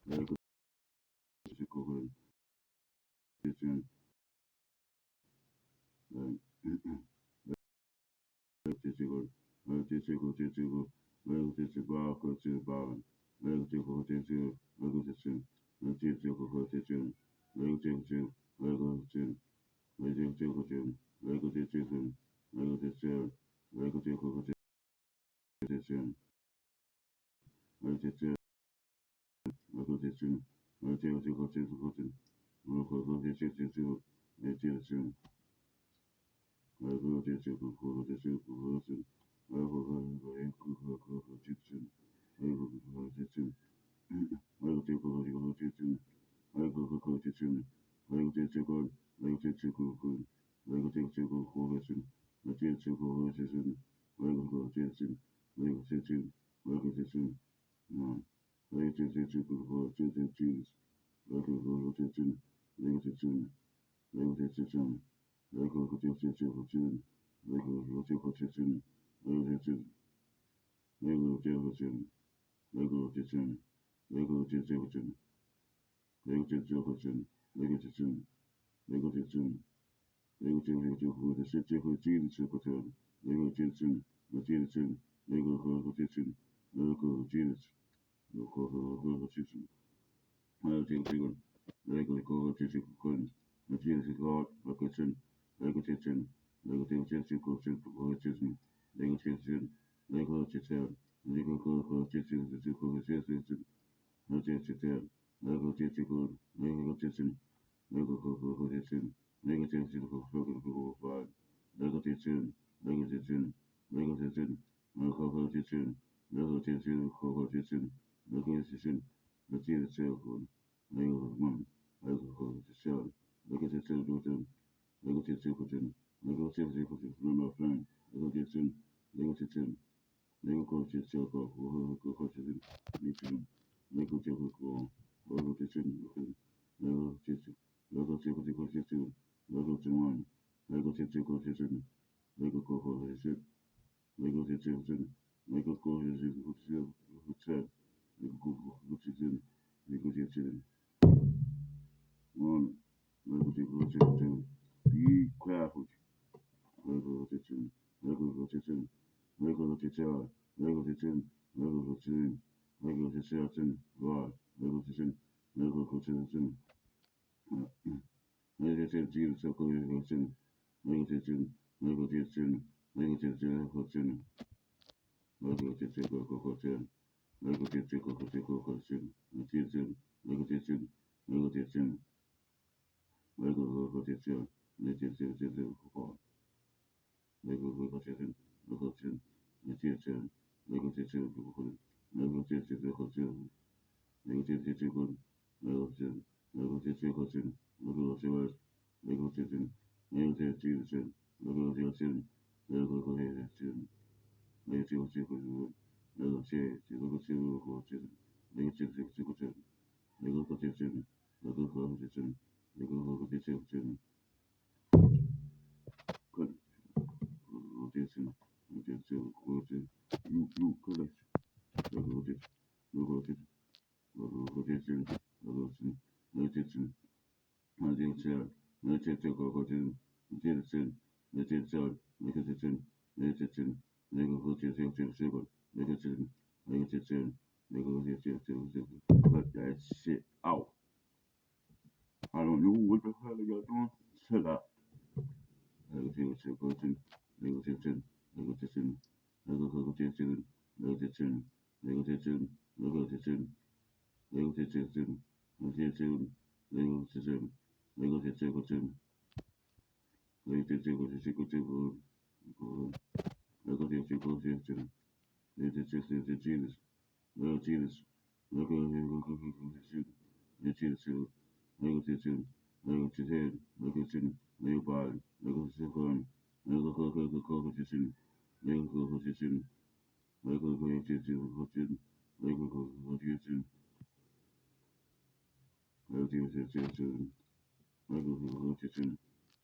来个就是过后就这样，来这个这个来个这把和这把，来个这个这来个这个和这来个这来个这来这个这来个这来个这来个这个这来这来个这来这个如何和来这来个这个和这来个和这来个和这来个这个和这来个和这来个这个来个这个和来个这个和这来这个和这来个和这来个这来个这嗯，来这个和这来个和这来个这来个这来个和这和这来个和这和这来个这来个这和这来个这来个这和这来个这和这来个这来个这来个这和的是这和这的这个这来个这来个和这来个这和这这个来个这个那这个那个这来个这来个这个这和这来个这来个这那个和这那那个那个那个那个那个那个那个那个那个那个那那个那个那个那个那个慢慢翻，那个那个那个过去这个过去那个那个这个那个那个那个那个那个那个过后那个那个过去那个过后那个那个一块回去，那个那个那个那个那个那个哇，那个那个那个这个那个那个那个那个那个那个那个那个那那个那个那那个那个那个那个那个那个那个那个那个那个那个那个那个那个那个那个个you correct那个那个那个那个那这次，那这个或者这次，那这次，那个这次，那这次，那个或者这个，那个这，那个这次，那个cut that shit out. I don't know what the hell y'all doing. Shut up. 那个这个这个这，那个这次，那个这次，那个和这次，那个这次，那个这次，那个这次，那个这次，那个这次，那个这次，那个这次，个次。那这个那个那这Jesus，那个 Jesus，那个那那个那个那个那个把那个那个那个那个那个那个那个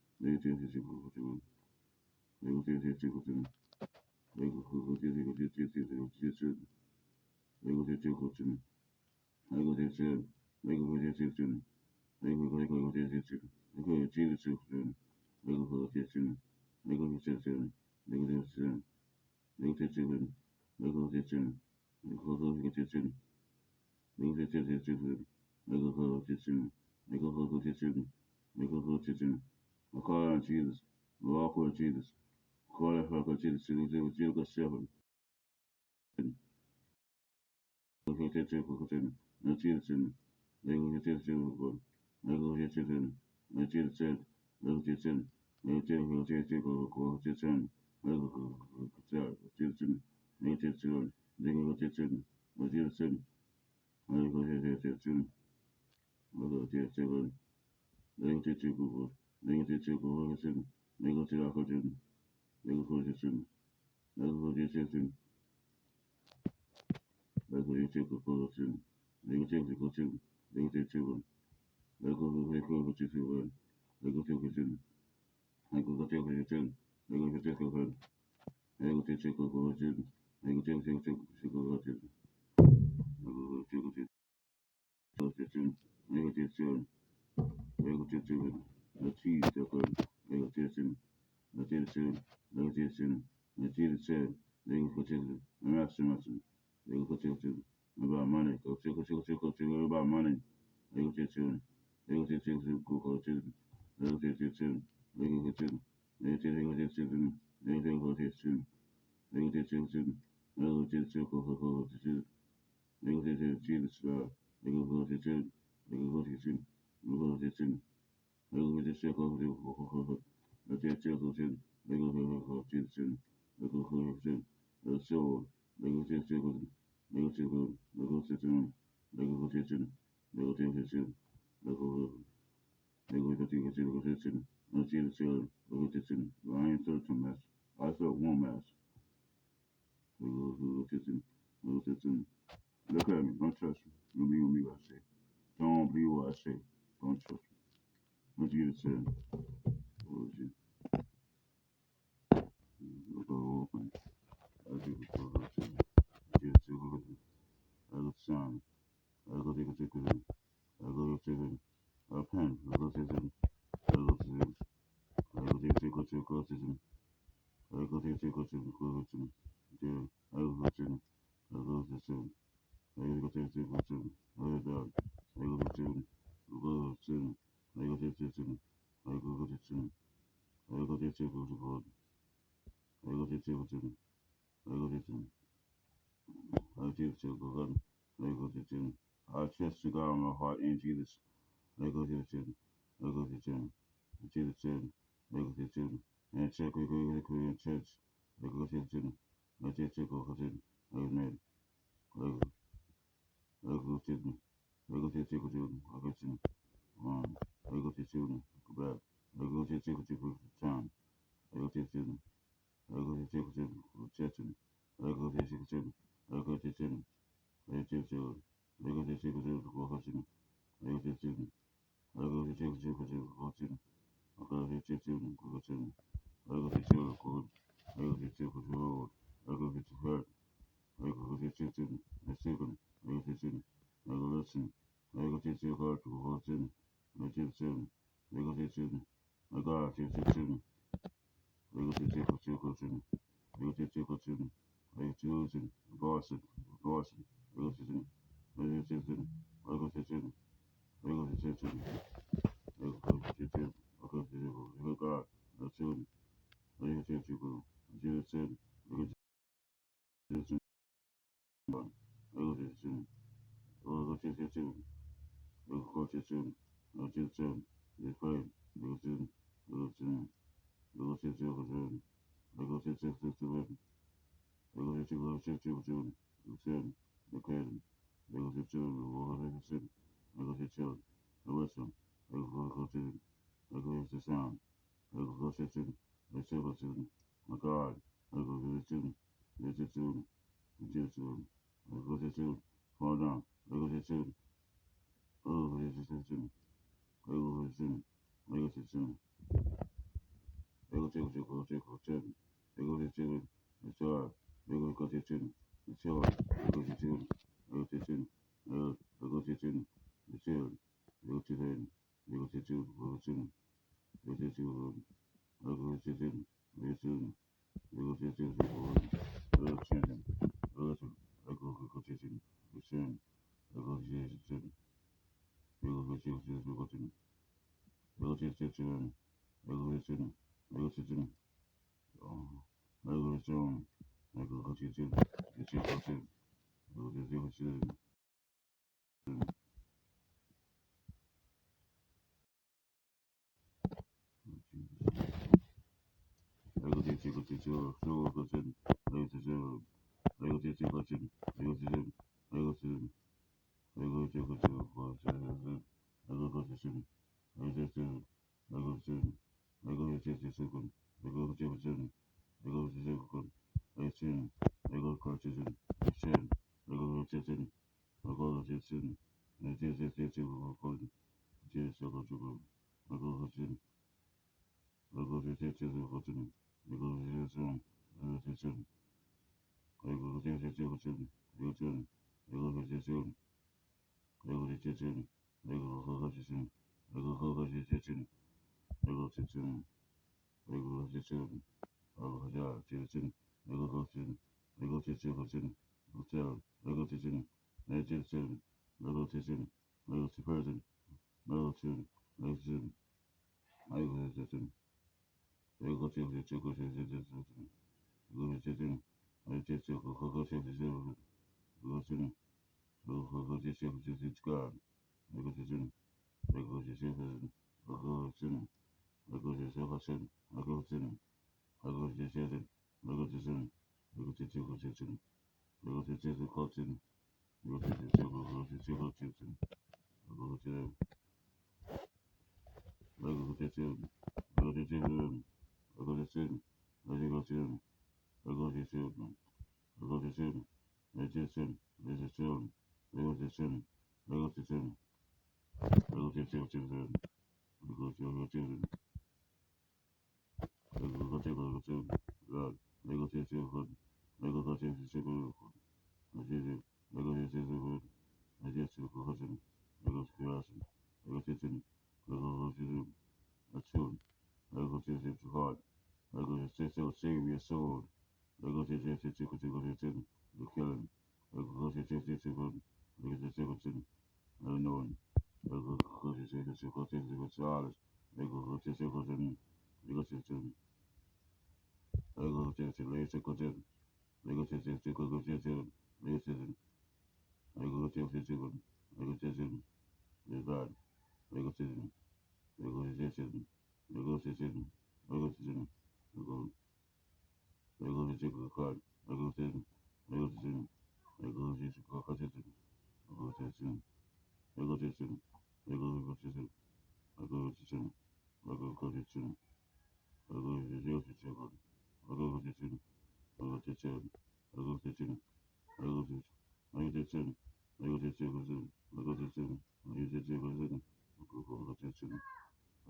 那个那个那个那个那个 Lego Tetsun, Lego Tetsun, Lego Tetsun, Lego Tetsun, Lego Tetsun, Lego Tetsun, Lego Tetsun, Lego Tetsun, Lego Tetsun, Lego Tetsun, Lego Tetsun, Lego Tetsun, Lego Tetsun, Lego Tetsun. I call on Jesus. We walk with Jesus. Call on Jesus. Lego Tetsun, Lego Tetsun, Lego Tetsun, about money, about money. Negotiation, negotiation, negotiation, negotiation, negotiation, negotiation, negotiation, negotiation, negotiation, negotiation, Jesus, negotiation, negotiation, negotiation, negotiation, negotiation, negotiation, negotiation, so negotiation, negotiation, negotiation, negotiation, negotiation, negotiation. Negotiation, negotiation. I ain't searching mess. I felt one mess. Negotiation, negotiation. Look at me, don't trust me. Don't believe me what I say. Don't believe what I say. Don't trust me. Negotiation. Negotiation. Look at the whole thing. I do negotiation. Negotiation. I look sound. I go take a ticket. I go take a pen. I go take a I go take I go take a ticket. I go take a ticket. Yeah, I go take I go to I go to I go to I go to I go to I go to I go to I go to I go to I go to I go to God. I go to I trust to God in my heart and Jesus. I go to I go to Jesus. I go to and check we go to church. I go to I go to Amen. I go to I go to I go to I go to children, go back. I go to town. I go to children. I go to children. I go to children. I go to children. I go to children. I go to children. Go to children. I go to children. I go to children. Go children. I go to children. Go children. I go to children. Go. I go to children. I go to hurt. I go to children. I children. I go to children. I go listen. I go to children. Go children. I go to children. I go to children. I go to children. Negotiation, negotiation, negotiation, Boston, Boston, negotiation, negotiation, negotiation, negotiation, negotiation, negotiation, God, negotiation, negotiation, negotiation, negotiation, negotiation, negotiation, negotiation, negotiation, negotiation, negotiation, negotiation, negotiation, negotiation, negotiation, negotiation, listen, negotiation, sound, negotiation, negotiation, my God, negotiation, negotiation, negotiation, negotiation, fall down, negotiation, negotiation, negotiation, negotiation, negotiation, negotiation, it's hard, negotiation, it's hard, negotiation, negotiation, negotiation,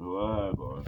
Alright, boy.